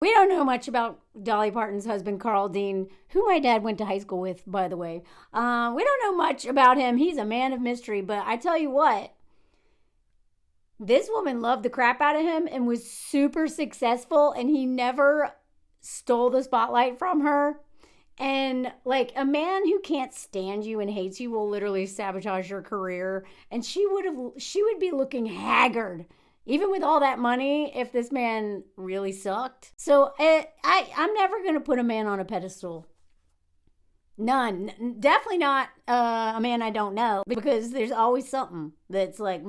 We don't know much about Dolly Parton's husband, Carl Dean, who my dad went to high school with, by the way. We don't know much about him. He's a man of mystery, but I tell you what, this woman loved the crap out of him and was super successful, and he never stole the spotlight from her. And like a man who can't stand you and hates you will literally sabotage your career. And she would be looking haggard, even with all that money, if this man really sucked. So I'm never gonna put a man on a pedestal. None. Definitely not a man I don't know, because there's always something that's like,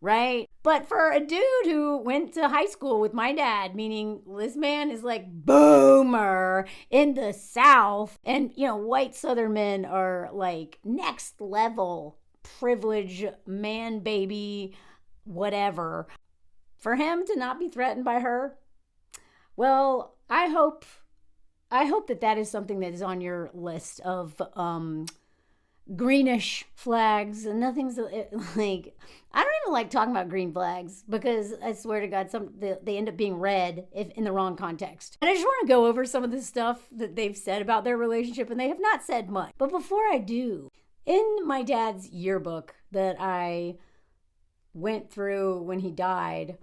right? But for a dude who went to high school with my dad, meaning this man is like boomer in the South, and white Southern men are like next level privilege, man, baby, whatever. For him to not be threatened by her, well, I hope that is something that is on your list of greenish flags. And nothing's like, I don't even like talking about green flags, because I swear to God, they end up being red if in the wrong context. And I just want to go over some of the stuff that they've said about their relationship, and they have not said much. But before I do, in my dad's yearbook that I went through when he died,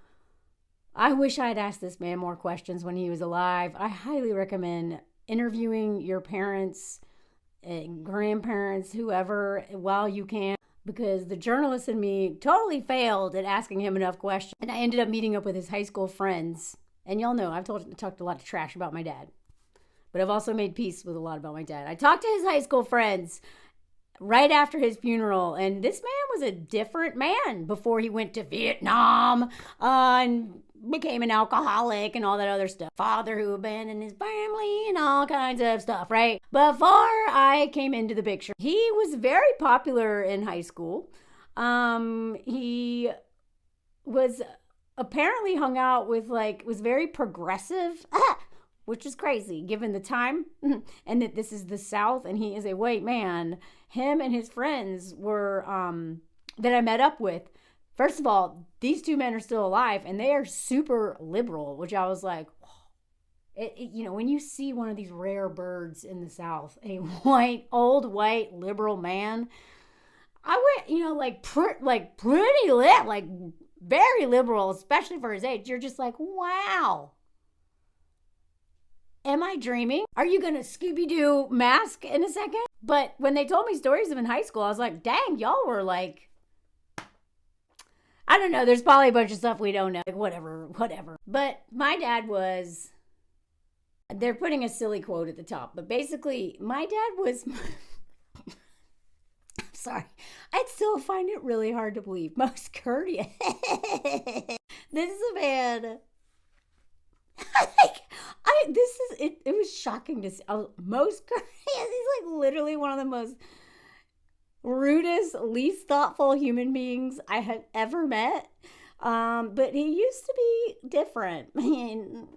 I wish I had asked this man more questions when he was alive. I highly recommend interviewing your parents, grandparents, whoever, while you can, because the journalist in me totally failed at asking him enough questions. And I ended up meeting up with his high school friends. And y'all know I've talked a lot of trash about my dad, but I've also made peace with a lot about my dad. I talked to his high school friends right after his funeral, and this man was a different man before he went to Vietnam and became an alcoholic and all that other stuff. Father who abandoned his family and all kinds of stuff, right? Before I came into the picture, he was very popular in high school. He was apparently hung out with, like, was very progressive, which is crazy given the time, and that this is the South and he is a white man. Him and his friends were, that I met up with, first of all, these two men are still alive and they are super liberal, which I was like, when you see one of these rare birds in the South, a old white liberal man, I went, pretty lit, like very liberal, especially for his age. You're just like, wow. Am I dreaming? Are you gonna Scooby-Doo mask in a second? But when they told me stories of in high school, I was like, dang, y'all were like, I don't know, there's probably a bunch of stuff we don't know. Like, whatever. But my dad was, they're putting a silly quote at the top, but basically, my dad was, I'm sorry, I still find it really hard to believe, most courteous. This is a man, it was shocking to see. Most courteous, he's like literally one of the most rudest, least thoughtful human beings I have ever met. But he used to be different. I mean,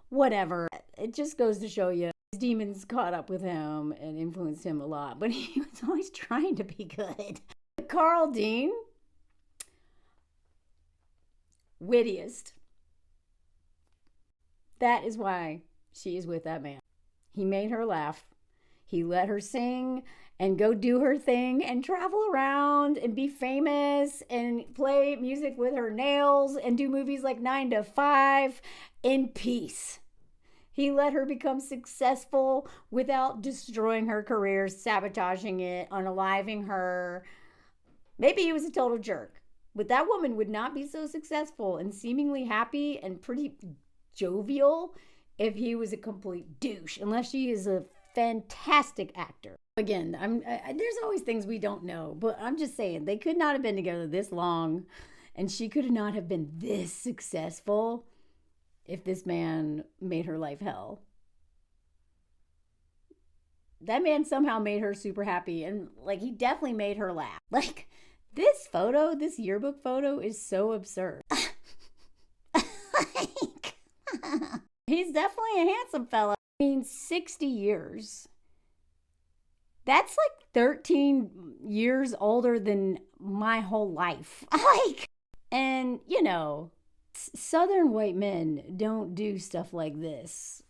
whatever. It just goes to show you his demons caught up with him and influenced him a lot. But he was always trying to be good. Carl Dean, wittiest. That is why she is with that man. He made her laugh. He let her sing and go do her thing and travel around and be famous and play music with her nails and do movies like 9 to 5 in peace. He let her become successful without destroying her career, sabotaging it, unaliving her. Maybe he was a total jerk, but that woman would not be so successful and seemingly happy and pretty jovial if he was a complete douche, unless she is a fantastic actor. Again, there's always things we don't know, but I'm just saying they could not have been together this long, and she could not have been this successful if this man made her life hell. That man somehow made her super happy, and like he definitely made her laugh. Like this yearbook photo is so absurd. Like, he's definitely a handsome fella. I mean, 60 years. That's like 13 years older than my whole life. Like, and Southern white men don't do stuff like this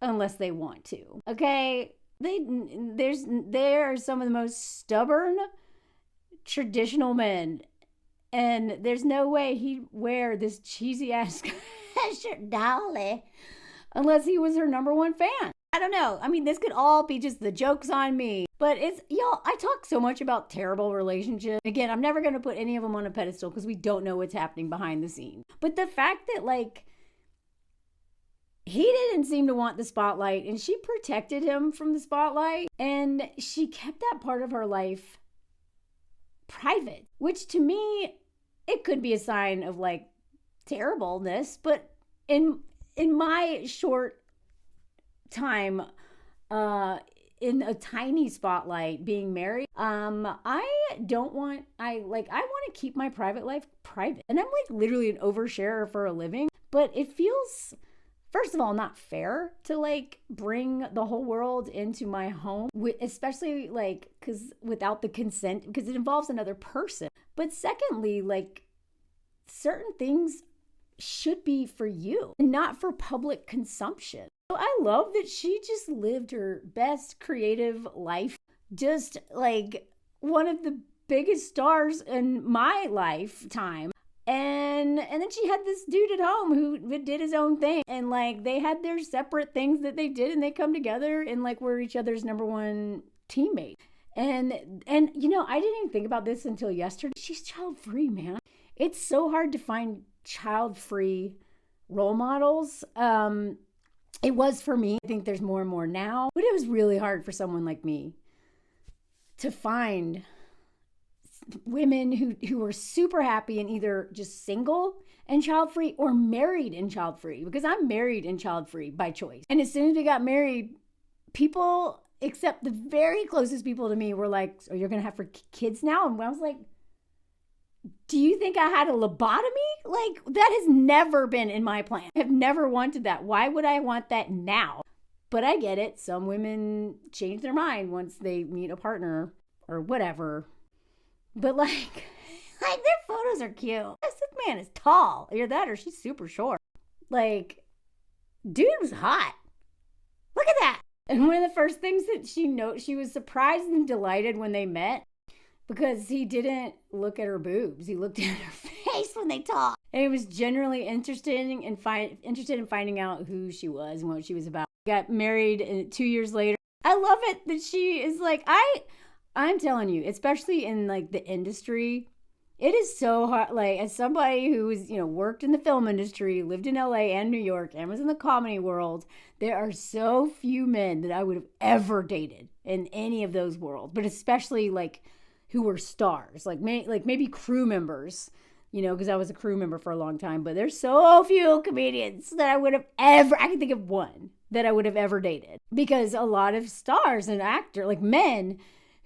unless they want to. Okay? They are some of the most stubborn traditional men, and there's no way he'd wear this cheesy ass shirt, Dolly, unless he was her number one fan. I don't know. I mean, this could all be just the joke's on me. But it's, y'all, I talk so much about terrible relationships. Again, I'm never going to put any of them on a pedestal because we don't know what's happening behind the scenes. But the fact that, like, he didn't seem to want the spotlight and she protected him from the spotlight, and she kept that part of her life private, which to me, it could be a sign of, like, terribleness. But in my short time in a tiny spotlight being married, I want to keep my private life private. And I'm like literally an oversharer for a living, but it feels, first of all, not fair to like bring the whole world into my home, especially like because without the consent, because it involves another person. But secondly, like certain things should be for you and not for public consumption. So I love that she just lived her best creative life, just like one of the biggest stars in my lifetime. And then she had this dude at home who did his own thing, and like they had their separate things that they did, and they come together and like were each other's number one teammate. And you know, I didn't even think about this until yesterday. She's child-free, man. It's so hard to find child-free role models. It was for me. I think there's more and more now, but it was really hard for someone like me to find women who were super happy and either just single and child-free or married and child-free, because I'm married and child-free by choice. And as soon as we got married, people, except the very closest people to me, were like, "Oh, you're going to have kids now?" And I was like, do you think I had a lobotomy? Like, that has never been in my plan. I have never wanted that. Why would I want that now? But I get it. Some women change their mind once they meet a partner or whatever. But like their photos are cute. This man is tall. Either that or she's super short. Like, dude was hot. Look at that. And one of the first things that she was surprised and delighted when they met, because he didn't look at her boobs. He looked at her face when they talked. And he was generally interested in finding out who she was and what she was about. Got married 2 years later. I love it that she is like, I'm telling you, especially in like the industry, it is so hard. Like, as somebody who was, worked in the film industry, lived in LA and New York, and was in the comedy world, there are so few men that I would have ever dated in any of those worlds, but especially like who were stars, like maybe crew members, because I was a crew member for a long time. But there's so few comedians that I can think of one that I would have ever dated, because a lot of stars and actors, like men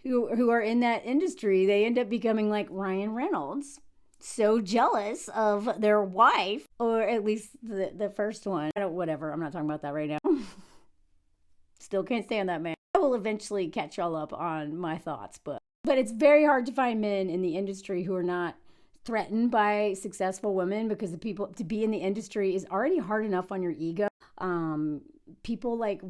who are in that industry, they end up becoming like Ryan Reynolds, so jealous of their wife, or at least the first one. Whatever, I'm not talking about that right now. Still can't stand that man. I will eventually catch y'all up on my thoughts, but it's very hard to find men in the industry who are not threatened by successful women, because to be in the industry is already hard enough on your ego. People like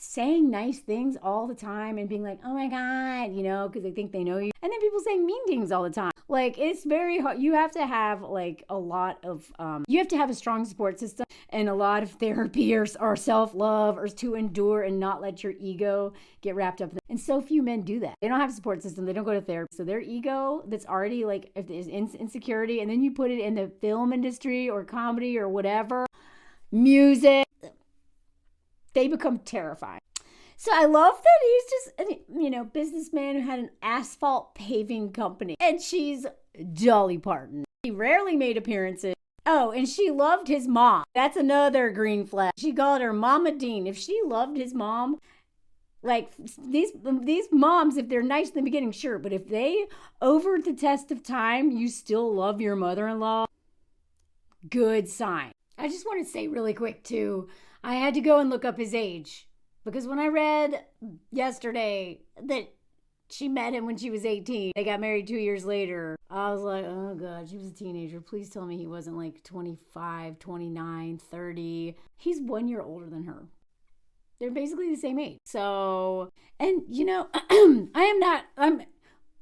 saying nice things all the time and being like, "Oh my God," because they think they know you. And then people saying mean things all the time. Like, it's very hard. You have to have like a lot of, you have to have a strong support system and a lot of therapy or self-love, or to endure and not let your ego get wrapped up in it. And so few men do that. They don't have a support system. They don't go to therapy. So their ego that's already like, if there's insecurity, and then you put it in the film industry or comedy or whatever, music, they become terrifying. So I love that he's just a, businessman who had an asphalt paving company. And she's Dolly Parton. He rarely made appearances. Oh, and she loved his mom. That's another green flag. She called her Mama Dean. If she loved his mom, like these moms, if they're nice in the beginning, sure. But if they, over the test of time, you still love your mother-in-law, good sign. I just want to say really quick too, I had to go and look up his age, because when I read yesterday that She met him when she was 18. They got married 2 years later. I was like, oh God, she was a teenager. Please tell me he wasn't like 25, 29, 30. He's 1 year older than her. They're basically the same age. So, and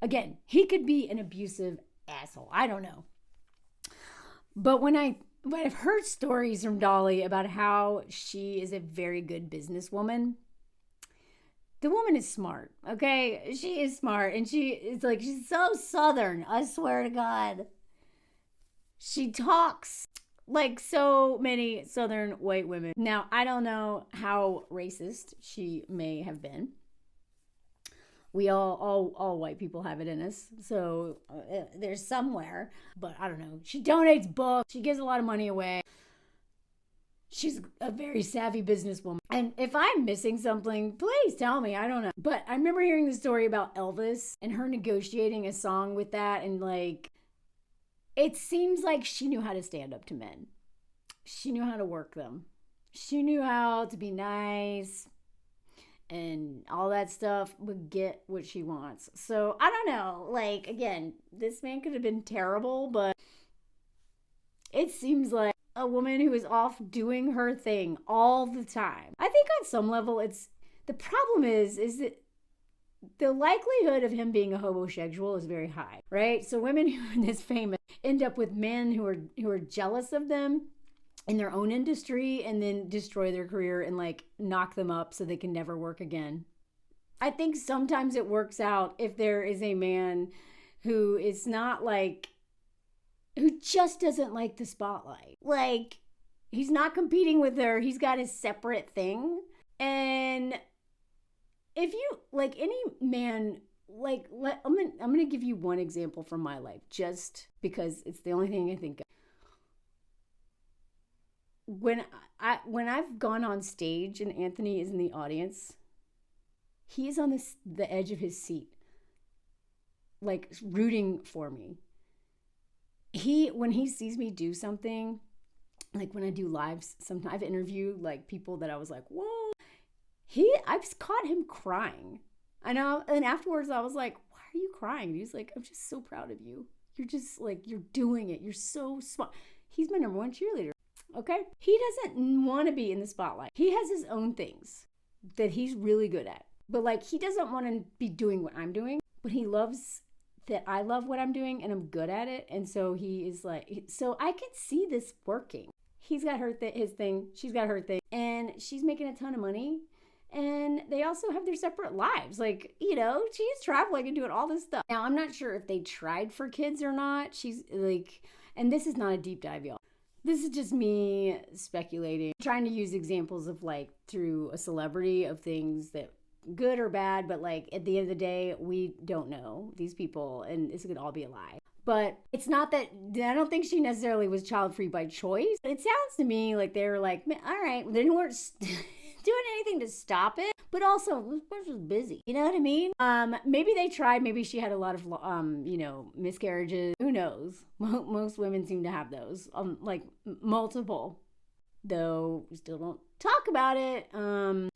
again, he could be an abusive asshole. I don't know. But when I've heard stories from Dolly about how she is a very good businesswoman, the woman is smart, okay? She is smart, and she's so Southern, I swear to God. She talks like so many Southern white women. Now, I don't know how racist she may have been. We all white people have it in us, so there's somewhere, but I don't know. She donates books. She gives a lot of money away. She's a very savvy businesswoman. And if I'm missing something, please tell me. I don't know. But I remember hearing the story about Elvis and her negotiating a song with that. And like, it seems like she knew how to stand up to men. She knew how to work them. She knew how to be nice and all that stuff, would get what she wants. So I don't know. Like, again, this man could have been terrible, but it seems like a woman who is off doing her thing all the time. I think on some level, the problem is that the likelihood of him being a homosexual is very high, right? So women who are this famous end up with men who are jealous of them in their own industry and then destroy their career and like knock them up so they can never work again. I think sometimes it works out if there is a man who is not like, who just doesn't like the spotlight. Like, he's not competing with her. He's got his separate thing. And if you, like any man, like, I'm going to give you one example from my life, just because it's the only thing I think of. When I've gone on stage and Anthony is in the audience, he is on the edge of his seat, like rooting for me. When he sees me do something, like when I do lives, sometimes I've interviewed like people that I was like, whoa, I've caught him crying. I know. And afterwards I was like, why are you crying? And he was like, I'm just so proud of you. You're just like, you're doing it. You're so smart. He's my number one cheerleader. Okay. He doesn't want to be in the spotlight. He has his own things that he's really good at, but like, he doesn't want to be doing what I'm doing, but he loves that I love what I'm doing and I'm good at it. And so he is like, so I can see this working. He's got his thing. She's got her thing, and she's making a ton of money. And they also have their separate lives. Like, she's traveling and doing all this stuff. Now, I'm not sure if they tried for kids or not. She's like, and this is not a deep dive, y'all. This is just me speculating, trying to use examples of like through a celebrity of things that good or bad, but like at the end of the day, we don't know these people and this could all be a lie. But it's not that, I don't think she necessarily was child free by choice. It sounds to me like they were like, all right, they weren't doing anything to stop it, but also was just busy. You know what I mean? Maybe they tried. Maybe she had a lot of, miscarriages. Who knows? Most women seem to have those, like multiple. Though we still don't talk about it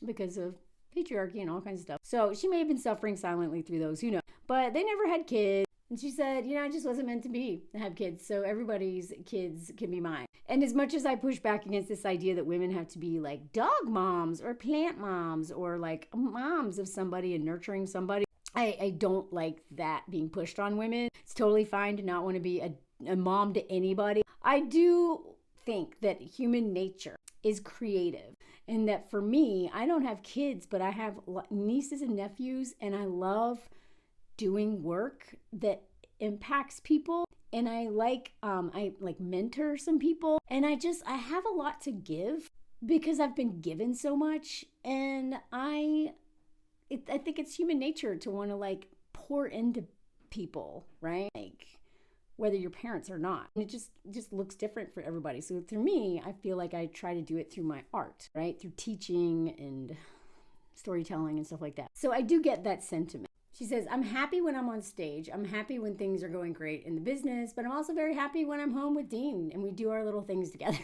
because of patriarchy and all kinds of stuff. So she may have been suffering silently through those. Who knows? But they never had kids. And she said, I just wasn't meant to have kids. So everybody's kids can be mine. And as much as I push back against this idea that women have to be like dog moms or plant moms or like moms of somebody and nurturing somebody, I don't like that being pushed on women. It's totally fine to not want to be a mom to anybody. I do think that human nature is creative. And that for me, I don't have kids, but I have nieces and nephews, and I love doing work that impacts people. And I like mentor some people, and I have a lot to give because I've been given so much. And I think it's human nature to want to like pour into people, right? Like whether your parents or not. And it just looks different for everybody. So for me, I feel like I try to do it through my art, right? Through teaching and storytelling and stuff like that. So I do get that sentiment. She says, I'm happy when I'm on stage. I'm happy when things are going great in the business, but I'm also very happy when I'm home with Dean and we do our little things together.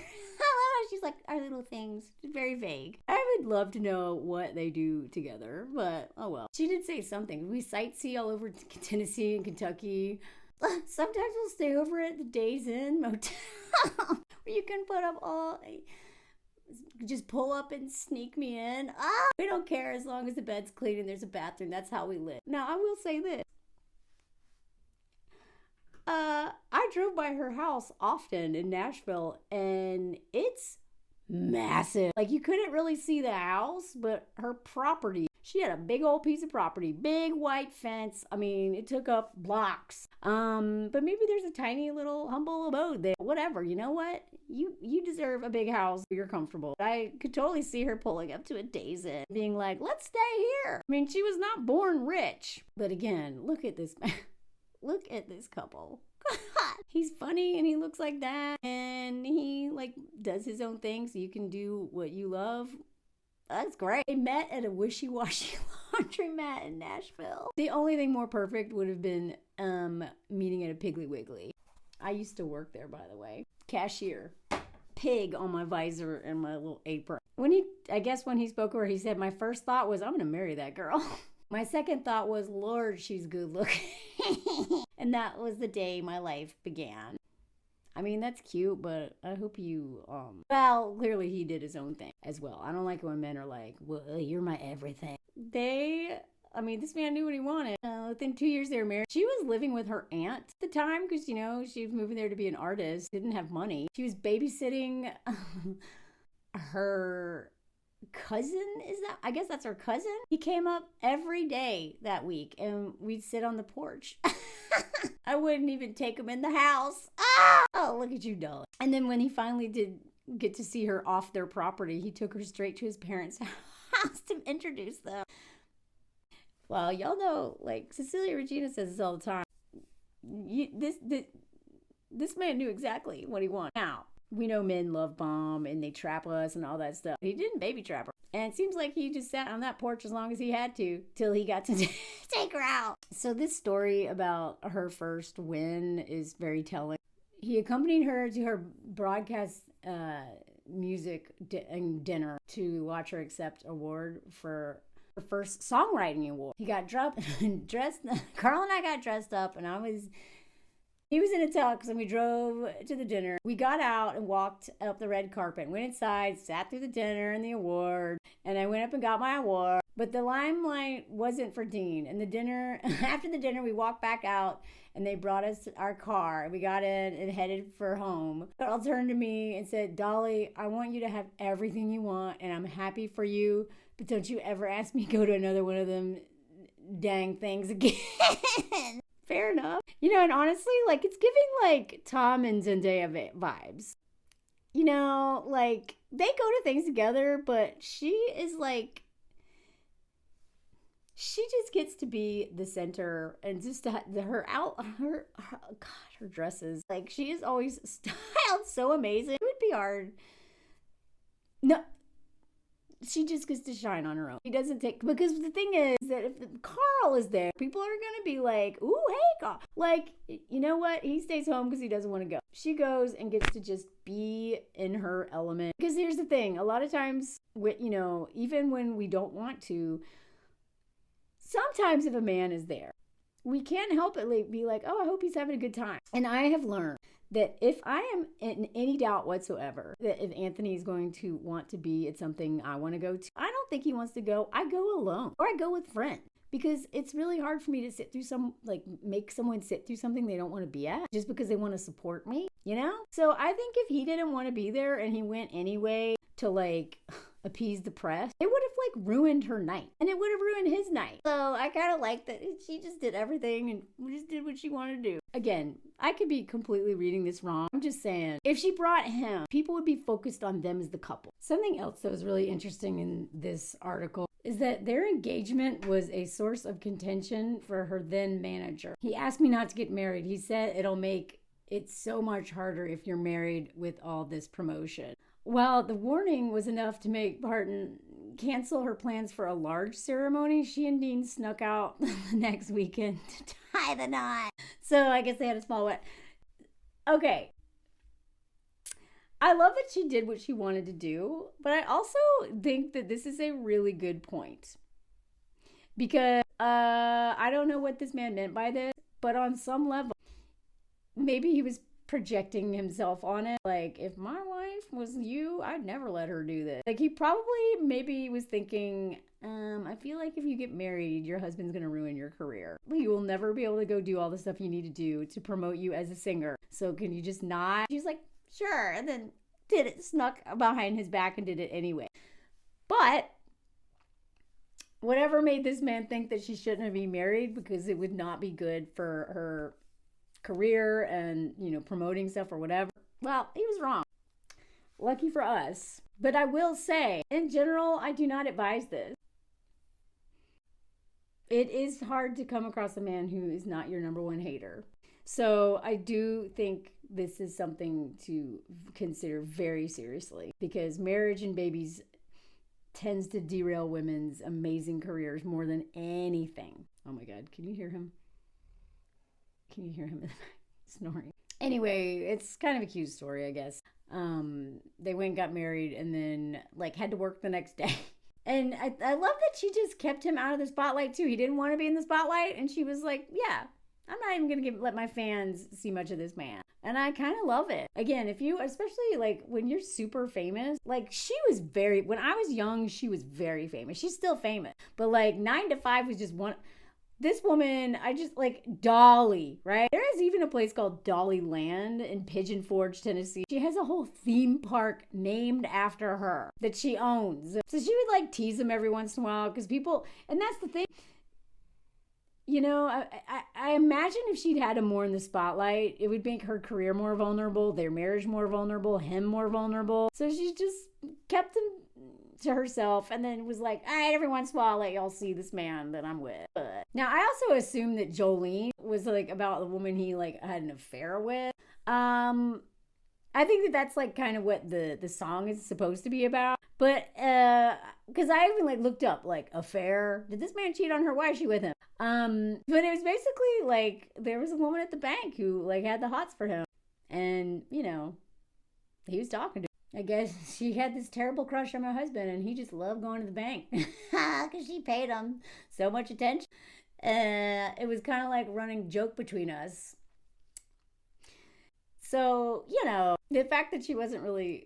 She's like, our little things. Very vague. I I would love to know what they do together, but oh well. She did say something. We sightsee all over Tennessee and Kentucky. Sometimes we'll stay over at the Days Inn Motel where you can put up all... Just pull up and sneak me in. We don't care as long as the bed's clean and there's a bathroom. That's how we live. Now, I will say this. I drove by her house often in Nashville, and it's massive. Like, you couldn't really see the house, but her property, she had a big old piece of property, big white fence. I mean, it took up blocks. But maybe there's a tiny little humble abode there. Whatever, you know what? You deserve a big house. You're comfortable. I could totally see her pulling up to a Days Inn, being like, let's stay here. I mean, she was not born rich. But again, look at this man. Look at this couple. He's funny and he looks like that. And he like does his own thing so you can do what you love. That's great. They met at a wishy-washy laundromat in Nashville. The only thing more perfect would have been meeting at a Piggly Wiggly. I used to work there, by the way. Cashier. Pig on my visor and my little apron. When he spoke to her, he said, my first thought was, I'm going to marry that girl. My second thought was, Lord, she's good looking. And that was the day my life began. I mean, that's cute, but I hope you, well, clearly he did his own thing as well. I don't like it when men are like, well, you're my everything. This man knew what he wanted. Within 2 years they were married. She was living with her aunt at the time because, she was moving there to be an artist, didn't have money. She was babysitting her cousin, I guess that's her cousin. He came up every day that week and we'd sit on the porch. I wouldn't even take him in the house. Oh, look at you, Dolly. And then when he finally did get to see her off their property, he took her straight to his parents' house to introduce them. Well, y'all know, like Cecilia Regina says this all the time. This man knew exactly what he wanted. Now, we know men love bomb and they trap us and all that stuff. He didn't baby trap her. And it seems like he just sat on that porch as long as he had to till he got to take her out. So this story about her first win is very telling. He accompanied her to her broadcast music dinner to watch her accept award for her first songwriting award. He got dressed. Carl and I got dressed up, and he was in a tux, and we drove to the dinner. We got out and walked up the red carpet, went inside, sat through the dinner and the award, and I went up and got my award. But the limelight wasn't for Dean. And after the dinner, we walked back out, and they brought us our car. We got in and headed for home. Carl turned to me and said, Dolly, I want you to have everything you want, and I'm happy for you, but don't you ever ask me to go to another one of them dang things again. Fair enough. And honestly, like, it's giving, like, Tom and Zendaya vibes. Like, they go to things together, but she is, like, she just gets to be the center, and just her dresses. Like, she is always styled so amazing. It would be hard. No. She just gets to shine on her own. He doesn't because the thing is that if Carl is there, people are going to be like, ooh, hey, Carl. Like, you know what? He stays home because he doesn't want to go. She goes and gets to just be in her element. Because here's the thing. A lot of times, even when we don't want to, sometimes if a man is there, we can't help it be like, oh, I hope he's having a good time. And I have learned that if I am in any doubt whatsoever that if Anthony is going to want to be at something I want to go to, I don't think he wants to go. I go alone or I go with friends, because it's really hard for me to make someone sit through something they don't want to be at just because they want to support me, So I think if he didn't want to be there and he went anyway to like appease the press, it would have like ruined her night, and it would have ruined his night. So I kind of like that she just did everything and just did what she wanted to do. Again, I could be completely reading this wrong. I'm just saying, if she brought him, people would be focused on them as the couple. Something else that was really interesting in this article is that their engagement was a source of contention for her then manager. He asked me not to get married. He said it'll make it so much harder if you're married with all this promotion. Well, the warning was enough to make Parton cancel her plans for a large ceremony. She and Dean snuck out the next weekend to tie the knot. So I guess they had a small wedding. Okay. I love that she did what she wanted to do, but I also think that this is a really good point. Because I don't know what this man meant by this, but on some level, maybe he was projecting himself on it. Like, if my wife was you, I'd never let her do this. Like, he probably maybe was thinking, I feel like if you get married, your husband's going to ruin your career. You will never be able to go do all the stuff you need to do to promote you as a singer. So can you just not? She's like, sure. And then did it, snuck behind his back and did it anyway. But whatever made this man think that she shouldn't be married because it would not be good for her career and, promoting stuff or whatever. Well, he was wrong. Lucky for us. But I will say, in general, I do not advise this. It is hard to come across a man who is not your number one hater. So I do think this is something to consider very seriously, because marriage and babies tends to derail women's amazing careers more than anything. Oh my God, can you hear him? Can you hear him snoring? Anyway, it's kind of a cute story, I guess. They went and got married and then had to work the next day. And I love that she just kept him out of the spotlight too. He didn't want to be in the spotlight, and she was like, yeah, I'm not even going to let my fans see much of this man. And I kind of love it. Again, if you, especially when you're super famous, she was when I was young, she was very famous. She's still famous. But 9 to 5 was just one. This woman, I just Dolly, right? There is even a place called Dolly Land in Pigeon Forge, Tennessee. She has a whole theme park named after her that she owns. So she would tease him every once in a while because people, and that's the thing. I imagine if she'd had him more in the spotlight, it would make her career more vulnerable, their marriage more vulnerable, him more vulnerable. So she just kept him to herself and then was like, all right, every once in a while, I'll let y'all see this man that I'm with. But now, I also assume that Jolene was about the woman he had an affair with. I think that's kind of what the song is supposed to be about. But because I even looked up affair. Did this man cheat on her? Why is she with him? But it was basically there was a woman at the bank who had the hots for him, and he was talking to her. I guess she had this terrible crush on my husband, and he just loved going to the bank because she paid him so much attention. It was kind of running joke between us. So, the fact that she wasn't really,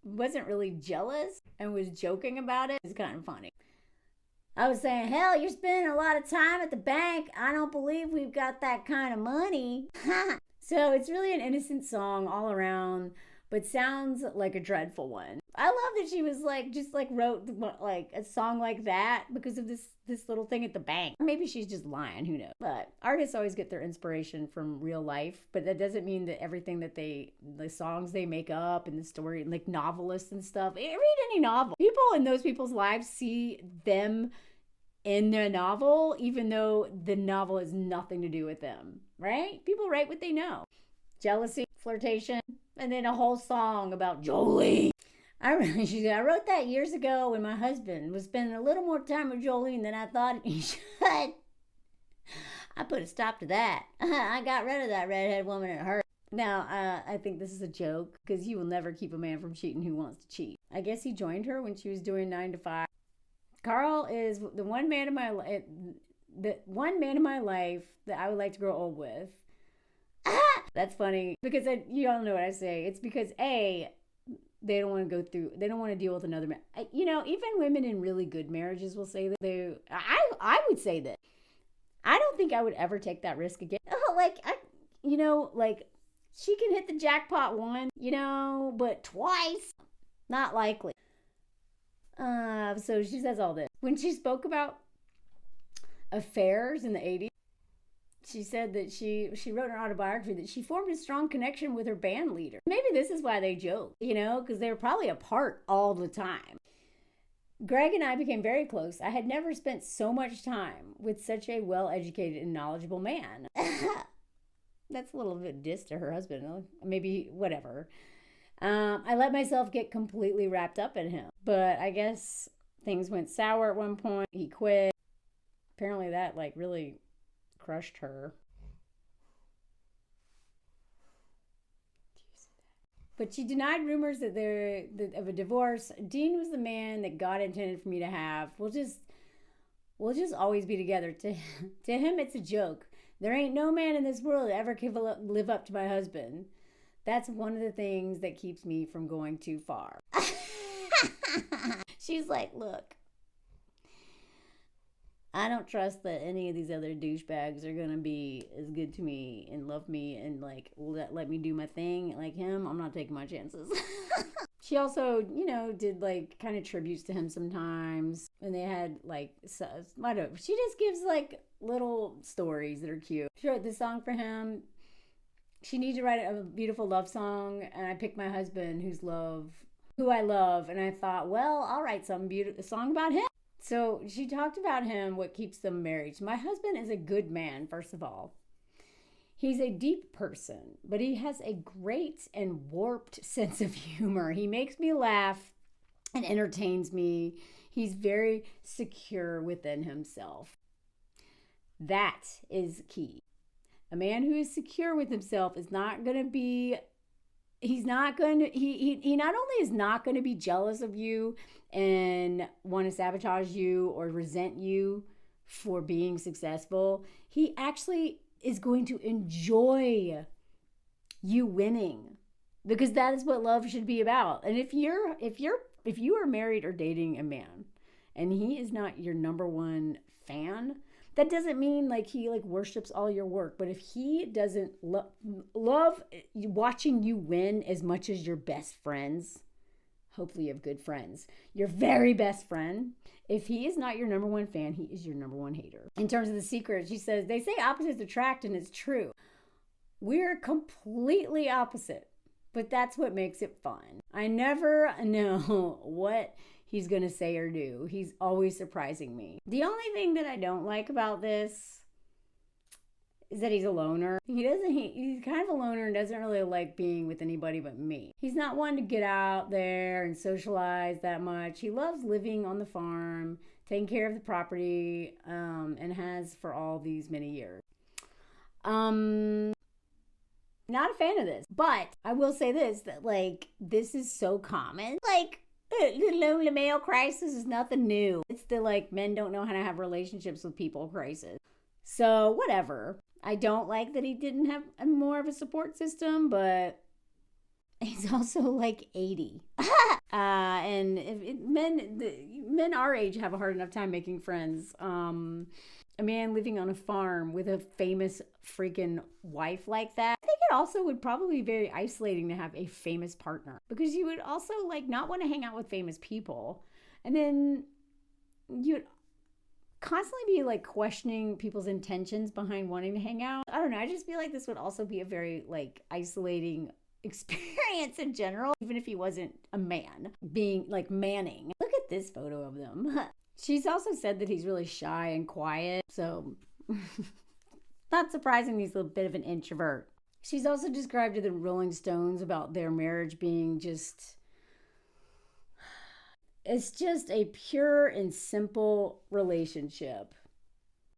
wasn't really jealous and was joking about it is kind of funny. I was saying, hell, you're spending a lot of time at the bank. I don't believe we've got that kind of money. So it's really an innocent song all around, but sounds like a dreadful one. I love that she was wrote a song like that because of this little thing at the bank. Or maybe she's just lying, who knows. But artists always get their inspiration from real life, but that doesn't mean that everything that the songs they make up and the story, novelists and stuff, read any novel. People in those people's lives see them in their novel, even though the novel has nothing to do with them, right? People write what they know. Jealousy, flirtation, and then a whole song about Jolene. I wrote that years ago when my husband was spending a little more time with Jolene than I thought he should. I put a stop to that. I got rid of that redhead woman at her. Now, I think this is a joke because you will never keep a man from cheating who wants to cheat. I guess he joined her when she was doing 9 to 5. Carl is the one man in my life that I would like to grow old with. That's funny because you all know what I say. It's because they don't want to they don't want to deal with another man. Even women in really good marriages will say that I would say that. I don't think I would ever take that risk again. She can hit the jackpot once, but twice, not likely. So she says all this. When she spoke about affairs in the 80s, she said that she wrote in her autobiography that she formed a strong connection with her band leader. Maybe this is why they joke, because they were probably apart all the time. Greg and I became very close. I had never spent so much time with such a well-educated and knowledgeable man. That's a little bit diss to her husband. Maybe, whatever. I let myself get completely wrapped up in him. But I guess things went sour at one point. He quit. Apparently that really crushed her. But she denied rumors of a divorce. Dean was the man that God intended for me to have. We'll just always be together. To him, it's a joke. There ain't no man in this world that ever can live up to my husband. That's one of the things that keeps me from going too far. She's like, look, I don't trust that any of these other douchebags are going to be as good to me and love me and like let me do my thing like him. I'm not taking my chances. She also, did like kind of tributes to him sometimes. And they had like, she just gives like little stories that are cute. She wrote this song for him. She needed to write a beautiful love song. And I picked my husband who I love. And I thought, well, I'll write a song about him. So she talked about him, what keeps them married. My husband is a good man, first of all. He's a deep person, but he has a great and warped sense of humor. He makes me laugh and entertains me. He's very secure within himself. That is key. A man who is secure with himself is not going to be, he not only is not going to be jealous of you and want to sabotage you or resent you for being successful. He actually is going to enjoy you winning, because that is what love should be about. And if you are married or dating a man and he is not your number one fan, that doesn't mean like he like worships all your work. But if he doesn't love watching you win as much as your best friends, hopefully you have good friends, your very best friend, if he is not your number one fan, he is your number one hater. In terms of The Secret, she says, they say opposites attract, and it's true. We're completely opposite, but that's what makes it fun. I never know what he's going to say or do. He's always surprising me. The only thing that I don't like about this is that he's a loner. He's kind of a loner and doesn't really like being with anybody but me. He's not one to get out there and socialize that much. He loves living on the farm, taking care of the property, and has for all these many years. Not a fan of this, but I will say this, that like, this is so common. Like, the lonely male crisis is nothing new. It's the like, men don't know how to have relationships with people crisis. So whatever. I don't like that he didn't have more of a support system, but he's also like 80. And men our age have a hard enough time making friends. A man living on a farm with a famous freaking wife like that, I think it also would probably be very isolating to have a famous partner, because you would also like not want to hang out with famous people. And then you'd constantly be like questioning people's intentions behind wanting to hang out. I don't know. I just feel like this would also be a very like isolating experience in general, even if he wasn't a man, being like manning. Look at this photo of them. She's also said that he's really shy and quiet. So not surprising he's a bit of an introvert. She's also described to the Rolling Stones about their marriage being it's just a pure and simple relationship.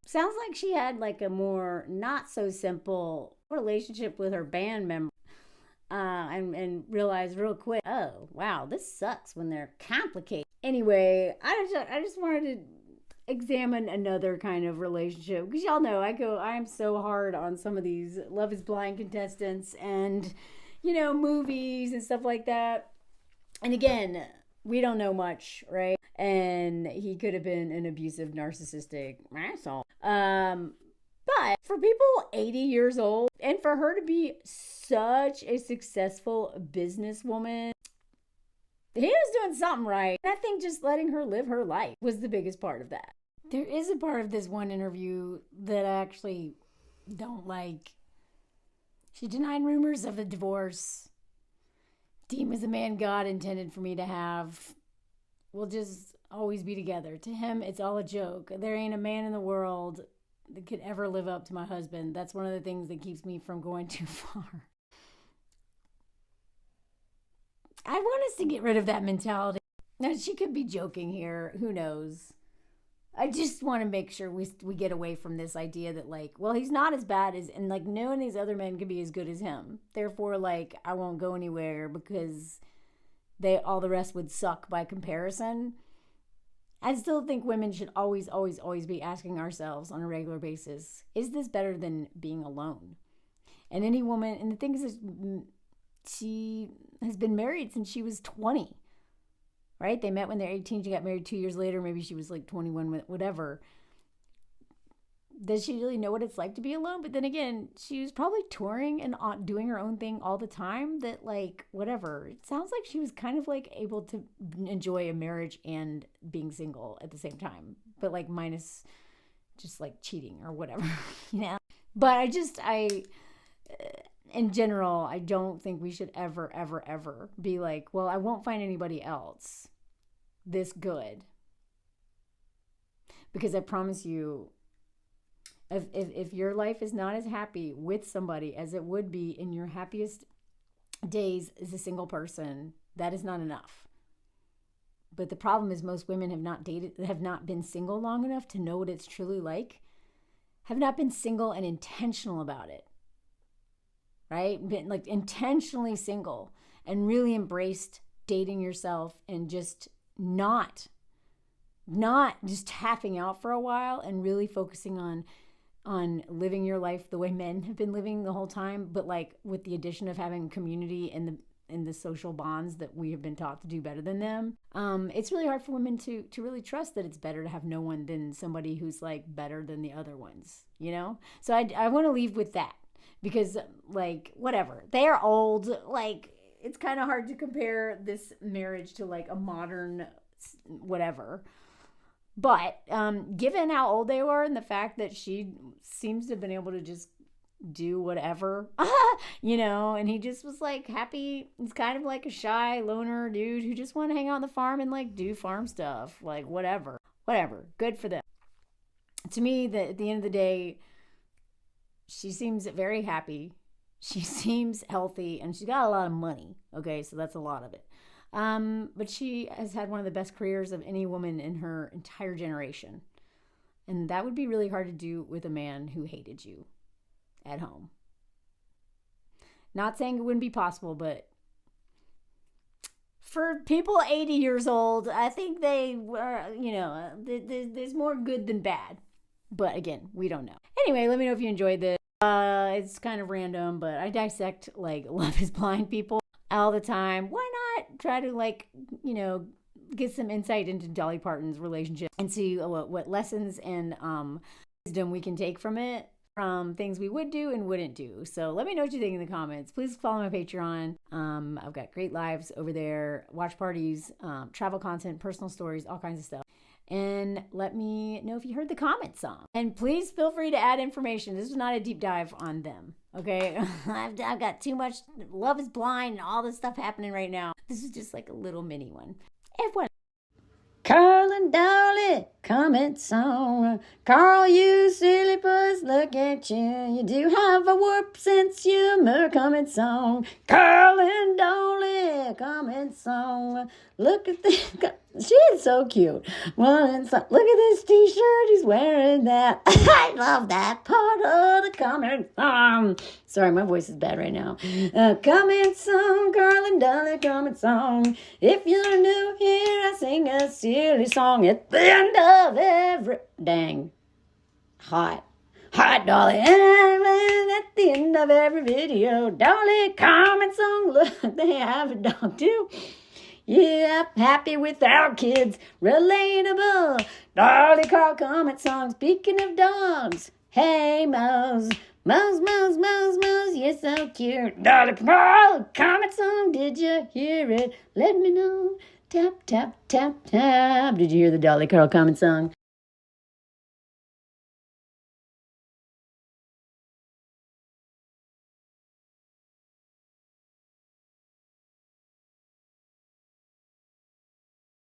Sounds like she had like a more not so simple relationship with her band member. And realized real quick, oh, wow, this sucks when they're complicated. Anyway, I just wanted to examine another kind of relationship, because y'all know I am so hard on some of these Love is Blind contestants and, movies and stuff like that. And again, we don't know much, right? And he could have been an abusive, narcissistic asshole. But for people 80 years old, and for her to be such a successful businesswoman, he was doing something right. And I think just letting her live her life was the biggest part of that. There is a part of this one interview that I actually don't like. She denied rumors of a divorce. Dean was the man God intended for me to have. We'll just always be together. To him, it's all a joke. There ain't a man in the world that could ever live up to my husband. That's one of the things that keeps me from going too far. I want us to get rid of that mentality. Now, she could be joking here. Who knows? I just want to make sure we get away from this idea that like, well, he's not as bad as, and like none of these other men can be as good as him. Therefore, like I won't go anywhere because all the rest would suck by comparison. I still think women should always, always, always be asking ourselves on a regular basis, is this better than being alone? And any woman, and the thing is, she has been married since she was 20, right? They met when they're 18. She got married 2 years later. Maybe she was like 21, whatever. Does she really know what it's like to be alone? But then again, she was probably touring and doing her own thing all the time. That like, whatever. It sounds like she was kind of like able to enjoy a marriage and being single at the same time. But like minus just like cheating or whatever, you know? But in general, I don't think we should ever, ever, ever be like, well, I won't find anybody else this good. Because I promise you, if your life is not as happy with somebody as it would be in your happiest days as a single person, that is not enough. But the problem is most women have not been single long enough to know what it's truly like, have not been single and intentional about it, right? Been like intentionally single and really embraced dating yourself and just not just tapping out for a while and really focusing on living your life the way men have been living the whole time, but like with the addition of having community and the social bonds that we have been taught to do better than them. It's really hard for women to really trust that it's better to have no one than somebody who's like better than the other ones, you know? So I want to leave with that because like, whatever, they are old. Like it's kind of hard to compare this marriage to like a modern whatever. But given how old they were and the fact that she seems to have been able to just do whatever, you know, and he just was like happy. He's kind of like a shy loner dude who just wanted to hang out on the farm and like do farm stuff, like whatever. Good for them. To me, at the end of the day, she seems very happy. She seems healthy and she's got a lot of money. Okay, so that's a lot of it. But she has had one of the best careers of any woman in her entire generation. And that would be really hard to do with a man who hated you at home. Not saying it wouldn't be possible, but for people 80 years old, I think they were, you know, there's more good than bad. But again, we don't know. Anyway, let me know if you enjoyed this. It's kind of random, but I dissect like Love is Blind people all the time. Why not try to like, you know, get some insight into Dolly Parton's relationship and see what lessons and wisdom we can take from it, from things we would do and wouldn't do. So let me know what you think in the comments. Please follow my Patreon. I've got great lives over there, watch parties, travel content, personal stories, all kinds of stuff. And let me know if you heard the comment song. And please feel free to add information. This is not a deep dive on them, okay? I've got too much Love is Blind and all this stuff happening right now. This is just like a little mini one. F1. Carl and Dolly, comment song. Carl, you silly puss, look at you. You do have a warp sense humor, comment song. Carl and Dolly, comment song. Look at this. She is so cute. Look at this t-shirt. He's wearing that. I love that part of the comment song. Sorry, my voice is bad right now. Comment song, Carl and Dolly, comment song. If you're new here, I sing a silly song at the end of every... Dang. Hot, Dolly. And at the end of every video, Dolly, comment song. Look, they have a dog too. Yeah, happy with our kids. Relatable. Dolly Carl comment song. Speaking of dogs. Hey, Mouse. Mouse, you're so cute. Dolly Carl comment song. Did you hear it? Let me know. Tap, tap, tap, tap. Did you hear the Dolly Carl comment song?